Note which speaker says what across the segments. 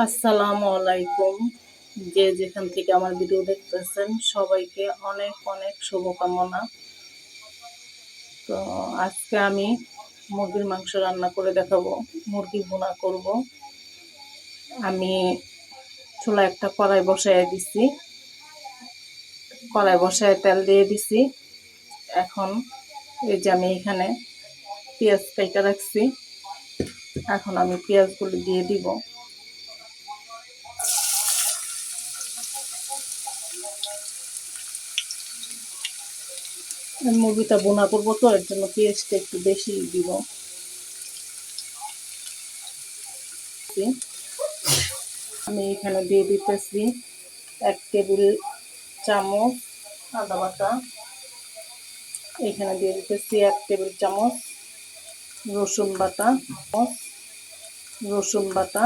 Speaker 1: আসসালামু আলাইকুম। যে যেখান থেকে আমার ভিডিও দেখতেছেন সবাইকে অনেক অনেক শুভকামনা। তো আজকে আমি মুরগির মাংস রান্না করে দেখাবো। মুরগি ভুনা করব। আমি চুলায় একটা কড়াই বসায় দিছি। কড়াই বসায় তেল দিয়ে দিছি। এখন এই যে আমি এখানে পেঁয়াজ কাইটা রাখছি। এখন আমি পেঁয়াজগুলো দিয়ে দিব। মুরগিটা ভুনা করবো তো এর জন্য পেঁয়াজটা একটু বেশি দিব। আমি এখানে দিয়ে দিতেছি 1 টেবিল চামচ আদা বাটা। এখানে দিয়ে দিতেছি 1 টেবিল চামচ রসুন বাটা। রসুন বাটা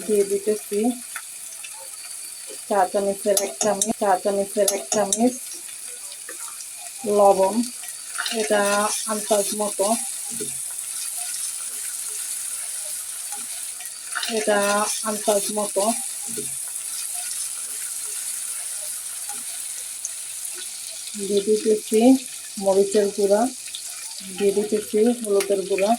Speaker 1: দিয়ে দিতেছি চা চামচের এক চামচ লবণ। এটা আন্দাজ মতো দিয়ে দিতেছি মরিচের গুঁড়া, দিয়ে দিতেছি হলুদের গুঁড়া,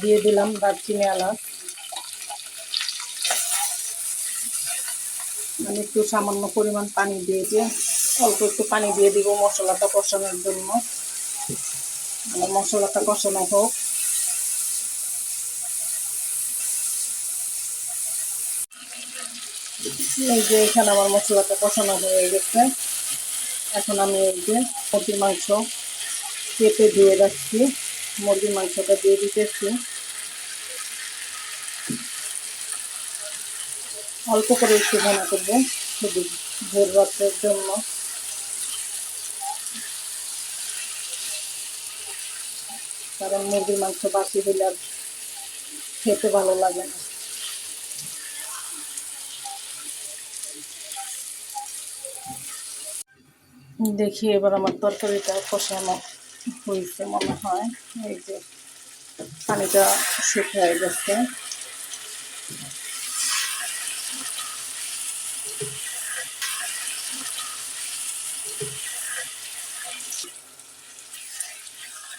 Speaker 1: দিয়ে দিলাম দারচিনি এলাচ। আমি একটু সামান্য পরিমাণ পানি দিয়ে অল্প একটু পানি দিয়ে দিব মশলাটা কষানোর জন্য। মশলাটা কষানো হোক। এই যে এখানে আমার মশলাটা কষানো হয়ে গেছে। এখন আমি এই যে মুরগির মাংস কেটে ধুয়ে রাখছি, মুরগির মাংসটা দিয়ে দিতেছি। অল্প করে একটু ভুনা করবো শুধু ভোর রাতের জন্য। কারণ মুরগির মাংস বাসি হলে আর খেতে ভালো লাগে না। দেখি এবার আমার তরকারিটা কষানো হয়েছে মনে হয়। এই যে পানিটা শুকিয়ে গেছে।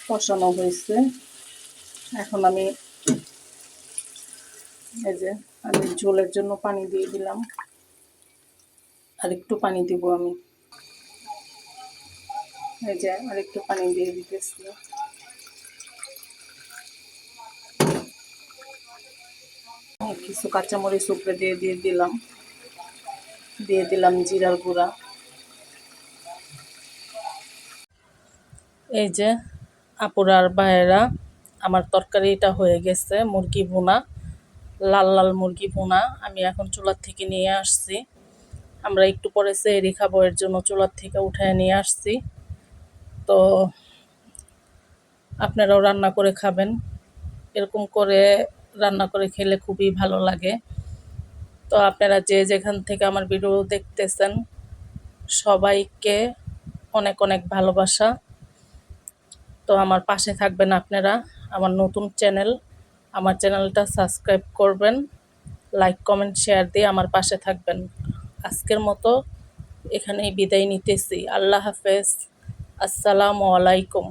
Speaker 1: কষানো হয়েছে। এখন আমি এই যে ঝোলের জন্য পানি দিয়ে দিলাম। আর একটু পানি দিব আমি। এই যে আর একটু পানি দিয়ে দিতেছি। কিছু কাঁচামরিচ উপরে দিয়ে দিলাম জিরার গুঁড়া। এই যে আপুরা আর ভাইয়েরা, আমার তরকারিটা হয়ে গেছে। মুরগি ভুনা, লাল লাল মুরগি ভুনা আমি এখন চুলার থেকে নিয়ে আসছি। আমরা একটু পরে সেহরি খাবো, এর জন্য চুলার থেকে উঠায় নিয়ে আসছি। তো আপনারাও রান্না করে খাবেন। এরকম করে রান্না করে খেলে খুবই ভালো লাগে। তো আপনারা যে যেখান থেকে আমার ভিডিও দেখতেছেন সবাইকে অনেক অনেক ভালোবাসা। তো আমার পাশে থাকবেন আপনারা। আমার নতুন চ্যানেল, আমার চ্যানেলটা সাবস্ক্রাইব করবেন, লাইক কমেন্ট শেয়ার দিয়ে আমার পাশে থাকবেন। আজকের মতো এখানেই বিদায় নিতেছি। আল্লাহ হাফেজ। আসসালামু আলাইকুম।